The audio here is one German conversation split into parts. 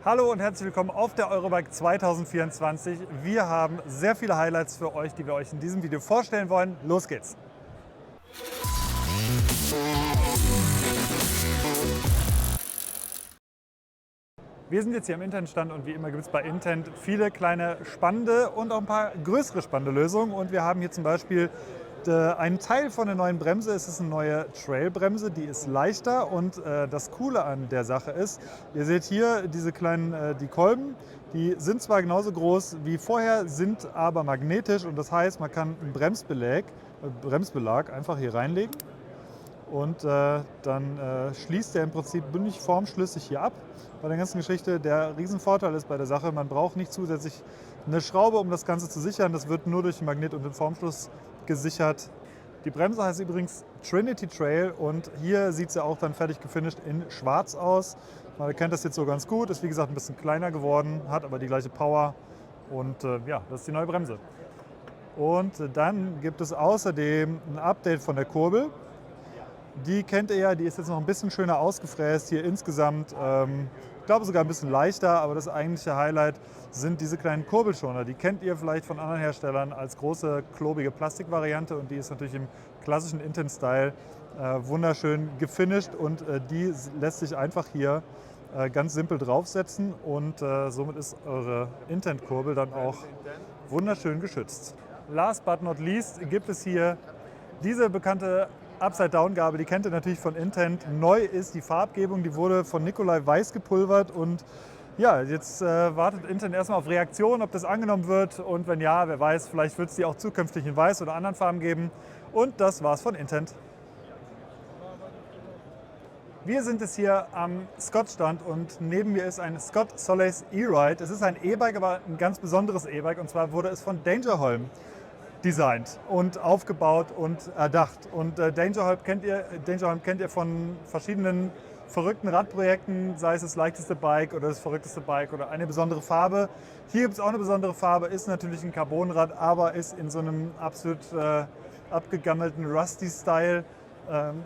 Hallo und herzlich willkommen auf der Eurobike 2024. Wir haben sehr viele Highlights für euch, die wir euch in diesem Video vorstellen wollen. Los geht's! Wir sind jetzt hier am Intent-Stand und wie immer gibt es bei Intent viele kleine spannende und auch ein paar größere spannende Lösungen. Und wir haben hier zum Beispiel einen Teil von der neuen Bremse. Es ist eine neue Trail-Bremse, die ist leichter und das Coole an der Sache ist, ihr seht hier diese kleinen die Kolben, die sind zwar genauso groß wie vorher, sind aber magnetisch und das heißt, man kann einen Bremsbelag einfach hier reinlegen. Und dann schließt der im Prinzip bündig formschlüssig hier ab. Bei der ganzen Geschichte, der Riesenvorteil ist bei der Sache, man braucht nicht zusätzlich eine Schraube, um das Ganze zu sichern. Das wird nur durch den Magnet und den Formschluss gesichert. Die Bremse heißt übrigens Trinity Trail und hier sieht sie auch dann fertig gefinisht in schwarz aus. Man erkennt das jetzt so ganz gut, ist wie gesagt ein bisschen kleiner geworden, hat aber die gleiche Power und ja, das ist die neue Bremse. Und dann gibt es außerdem ein Update von der Kurbel. Die kennt ihr ja, die ist jetzt noch ein bisschen schöner ausgefräst hier insgesamt. Ich glaube sogar ein bisschen leichter, aber das eigentliche Highlight sind diese kleinen Kurbelschoner. Die kennt ihr vielleicht von anderen Herstellern als große, klobige Plastikvariante und die ist natürlich im klassischen Intent-Style wunderschön gefinisht und die lässt sich einfach hier ganz simpel draufsetzen und somit ist eure Intent-Kurbel dann auch wunderschön geschützt. Last but not least gibt es hier diese bekannte Upside-Down-Gabel, die kennt ihr natürlich von Intent. Neu ist die Farbgebung, die wurde von Nikolai weiß gepulvert und ja, jetzt wartet Intent erstmal auf Reaktion, ob das angenommen wird und wenn ja, wer weiß, vielleicht wird es die auch zukünftig in weiß oder anderen Farben geben. Und das war's von Intent. Wir sind jetzt hier am Scott-Stand und neben mir ist ein Scott Solace E-Ride. Es ist ein E-Bike, aber ein ganz besonderes E-Bike und zwar wurde es von Dangerholm designt und aufgebaut und erdacht. Und Dangerholm kennt ihr von verschiedenen verrückten Radprojekten, sei es das leichteste Bike oder das verrückteste Bike oder eine besondere Farbe. Hier gibt es auch eine besondere Farbe, ist natürlich ein Carbonrad, aber ist in so einem absolut abgegammelten Rusty-Style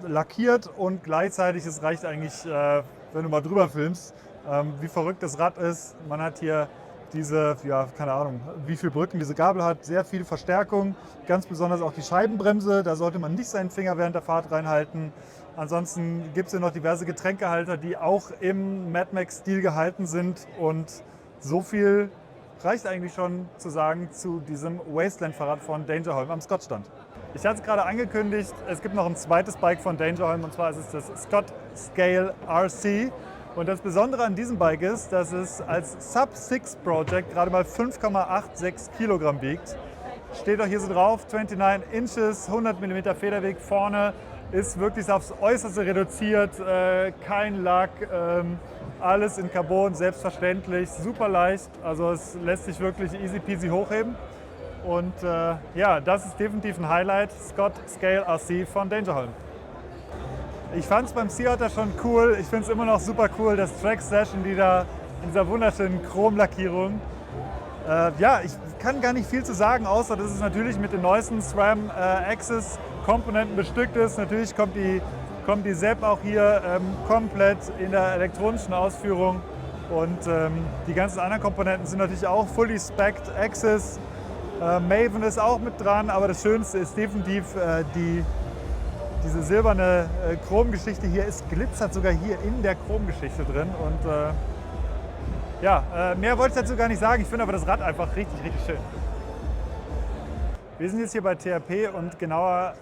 lackiert und gleichzeitig, es reicht eigentlich, wenn du mal drüber filmst, wie verrückt das Rad ist. Man hat hier diese, ja, keine Ahnung, wie viele Brücken diese Gabel hat, sehr viel Verstärkung, ganz besonders auch die Scheibenbremse, da sollte man nicht seinen Finger während der Fahrt reinhalten. Ansonsten gibt es hier noch diverse Getränkehalter, die auch im Mad Max-Stil gehalten sind und so viel reicht eigentlich schon zu sagen zu diesem Wasteland-Fahrrad von Dangerholm am Scott-Stand. Ich hatte es gerade angekündigt, es gibt noch ein zweites Bike von Dangerholm und zwar ist es das Scott Scale RC. Und das Besondere an diesem Bike ist, dass es als Sub-6 Project gerade mal 5,86 Kilogramm wiegt. Steht auch hier so drauf, 29 Inches, 100 mm Federweg vorne, ist wirklich aufs Äußerste reduziert, kein Lack, alles in Carbon, selbstverständlich, super leicht, also es lässt sich wirklich easy peasy hochheben. Und ja, das ist definitiv ein Highlight, Scott Scale RC von Dangerholm. Ich fand es beim Sea Otter schon cool, ich finde es immer noch super cool, das Track Session, die da in dieser wunderschönen Chromlackierung. Ja, ich kann gar nicht viel zu sagen, außer dass es natürlich mit den neuesten SRAM Access Komponenten bestückt ist. Natürlich kommt die ZEP auch hier komplett in der elektronischen Ausführung und die ganzen anderen Komponenten sind natürlich auch fully specced Access. Maven ist auch mit dran, aber das Schönste ist definitiv diese silberne Chromgeschichte hier. Es glitzert sogar hier in der Chromgeschichte drin und ja, mehr wollte ich dazu gar nicht sagen. Ich finde aber das Rad einfach richtig, richtig schön. Wir sind jetzt hier bei TRP und genauer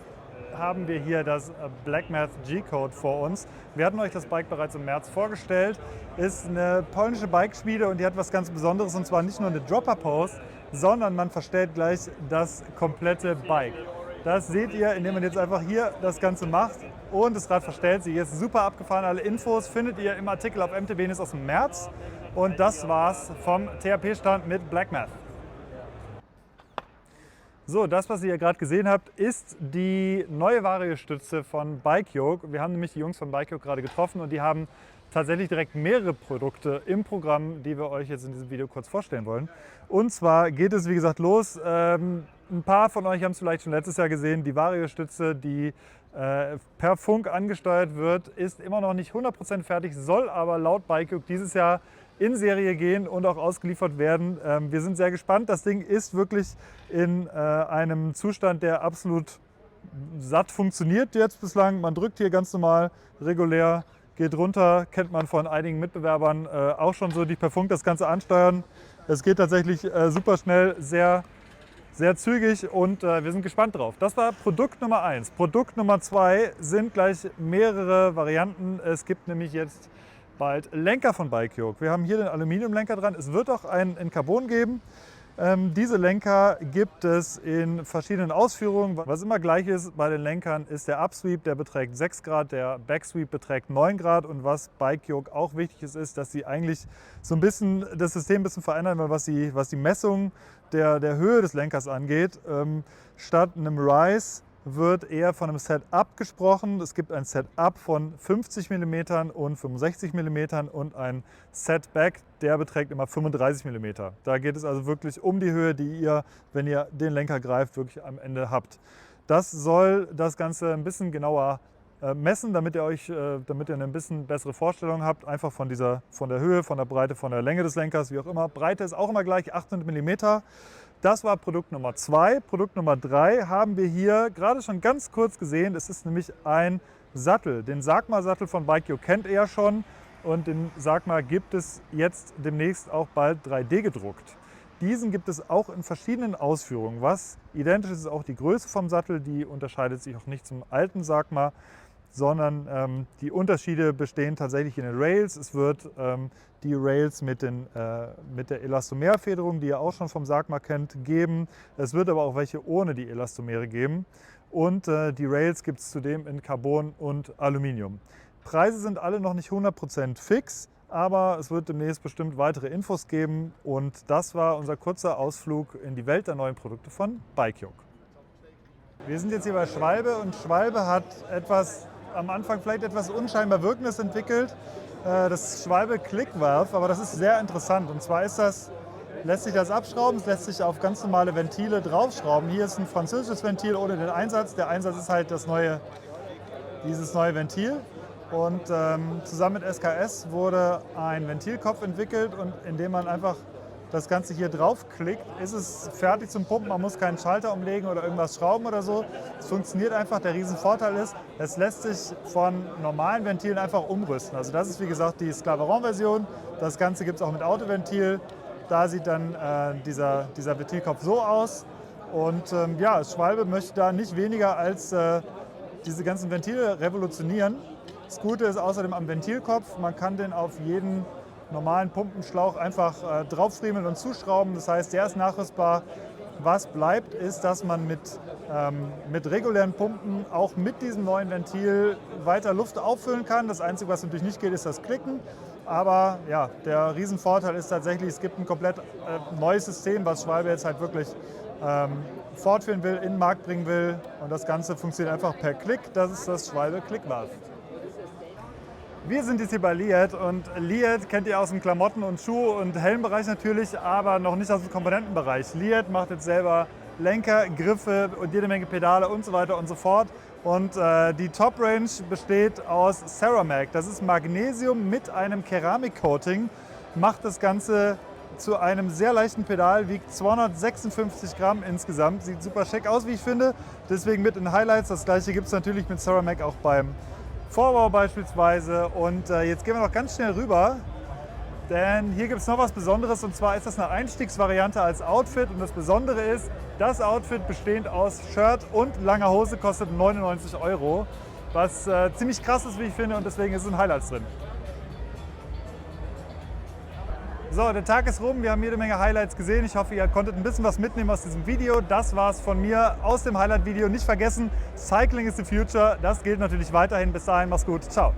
haben wir hier das Black Math G-Code vor uns. Wir hatten euch das Bike bereits im März vorgestellt. Ist eine polnische Bikeschmiede und die hat was ganz Besonderes und zwar nicht nur eine Dropper-Post, sondern man verstellt gleich das komplette Bike. Das seht ihr, indem man jetzt einfach hier das Ganze macht und das Rad verstellt sich. Ist super abgefahren. Alle Infos findet ihr im Artikel auf MTB News aus dem März. Und das war's vom THP-Stand mit Black Math. So, das, was ihr hier gerade gesehen habt, ist die neue Variostütze von BikeYoke. Wir haben nämlich die Jungs von BikeYoke gerade getroffen und die haben tatsächlich direkt mehrere Produkte im Programm, die wir euch jetzt in diesem Video kurz vorstellen wollen. Und zwar geht es, wie gesagt, los. Ein paar von euch haben es vielleicht schon letztes Jahr gesehen. Die Variostütze, die per Funk angesteuert wird, ist immer noch nicht 100% fertig, soll aber laut BikeYoke dieses Jahr in Serie gehen und auch ausgeliefert werden. Wir sind sehr gespannt. Das Ding ist wirklich in einem Zustand, der absolut satt funktioniert jetzt bislang. Man drückt hier ganz normal, regulär, geht runter, kennt man von einigen Mitbewerbern auch schon so, die per Funk das Ganze ansteuern. Es geht tatsächlich super schnell, sehr zügig und wir sind gespannt drauf. Das war Produkt Nummer 1. Produkt Nummer 2 sind gleich mehrere Varianten. Es gibt nämlich jetzt bald Lenker von BikeYoke. Wir haben hier den Aluminiumlenker dran. Es wird auch einen in Carbon geben. Diese Lenker gibt es in verschiedenen Ausführungen. Was immer gleich ist bei den Lenkern ist der Upsweep, der beträgt 6 Grad, der Backsweep beträgt 9 Grad und was BikeYoke auch wichtig ist, dass sie eigentlich so ein bisschen das System ein bisschen verändern, was die Messung der Höhe des Lenkers angeht. Statt einem Rise wird eher von einem Setup gesprochen. Es gibt ein Setup von 50 mm und 65 mm und ein Setback, der beträgt immer 35 mm. Da geht es also wirklich um die Höhe, die ihr, wenn ihr den Lenker greift, wirklich am Ende habt. Das soll das Ganze ein bisschen genauer messen, damit ihr eine ein bisschen bessere Vorstellung habt, einfach von der Höhe, von der Breite, von der Länge des Lenkers, wie auch immer. Breite ist auch immer gleich 800 mm. Das war Produkt Nummer 2. Produkt Nummer 3 haben wir hier gerade schon ganz kurz gesehen. Es ist nämlich ein Sattel. Den Sagma-Sattel von BikeYoke kennt ihr ja schon und den Sagma gibt es jetzt demnächst auch bald 3D gedruckt. Diesen gibt es auch in verschiedenen Ausführungen. Was identisch ist, ist auch die Größe vom Sattel. Die unterscheidet sich auch nicht zum alten Sagma, sondern die Unterschiede bestehen tatsächlich in den Rails. Es wird die Rails mit der Elastomerfederung, die ihr auch schon vom Sagma kennt, geben. Es wird aber auch welche ohne die Elastomere geben. Und die Rails gibt es zudem in Carbon und Aluminium. Preise sind alle noch nicht 100% fix, aber es wird demnächst bestimmt weitere Infos geben. Und das war unser kurzer Ausflug in die Welt der neuen Produkte von BikeYoke. Wir sind jetzt hier bei Schwalbe und Schwalbe hat am Anfang vielleicht etwas unscheinbar Wirkendes entwickelt, das Schwalbe Click Valve, aber das ist sehr interessant. Und zwar lässt sich das abschrauben, es lässt sich auf ganz normale Ventile draufschrauben. Hier ist ein französisches Ventil ohne den Einsatz. Der Einsatz ist halt dieses neue Ventil. Und zusammen mit SKS wurde ein Ventilkopf entwickelt und indem man einfach das Ganze hier draufklickt, ist es fertig zum Pumpen. Man muss keinen Schalter umlegen oder irgendwas schrauben oder so. Es funktioniert einfach. Der Riesenvorteil ist, es lässt sich von normalen Ventilen einfach umrüsten. Also das ist wie gesagt die Sclavaron-Version. Das Ganze gibt es auch mit Autoventil. Da sieht dann dieser Ventilkopf so aus. Und ja, Schwalbe möchte da nicht weniger als diese ganzen Ventile revolutionieren. Das Gute ist außerdem am Ventilkopf, man kann den auf jeden normalen Pumpenschlauch einfach draufriemeln und zuschrauben. Das heißt, der ist nachrüstbar. Was bleibt, ist, dass man mit regulären Pumpen auch mit diesem neuen Ventil weiter Luft auffüllen kann. Das Einzige, was natürlich nicht geht, ist das Klicken. Aber ja, der Riesenvorteil ist tatsächlich, es gibt ein komplett neues System, was Schwalbe jetzt halt wirklich fortführen will, in den Markt bringen will. Und das Ganze funktioniert einfach per Klick. Das ist das Schwalbe Click Valve. Wir sind jetzt hier bei Liet und Liet kennt ihr aus dem Klamotten- und Schuh- und Helmbereich natürlich, aber noch nicht aus dem Komponentenbereich. Liet macht jetzt selber Lenker, Griffe und jede Menge Pedale und so weiter und so fort. Und die Top-Range besteht aus Ceramac. Das ist Magnesium mit einem Keramik-Coating. Macht das Ganze zu einem sehr leichten Pedal, wiegt 256 Gramm insgesamt. Sieht super schick aus, wie ich finde. Deswegen mit in Highlights. Das gleiche gibt es natürlich mit Ceramac auch beim Vorbau beispielsweise. Und jetzt gehen wir noch ganz schnell rüber, denn hier gibt es noch was Besonderes und zwar ist das eine Einstiegsvariante als Outfit und das Besondere ist, das Outfit bestehend aus Shirt und langer Hose kostet 99 €, was ziemlich krass ist, wie ich finde, und deswegen ist es in Highlights drin. So, der Tag ist rum, wir haben jede Menge Highlights gesehen. Ich hoffe, ihr konntet ein bisschen was mitnehmen aus diesem Video. Das war's von mir aus dem Highlight-Video. Nicht vergessen, Cycling is the future. Das gilt natürlich weiterhin. Bis dahin, mach's gut. Ciao.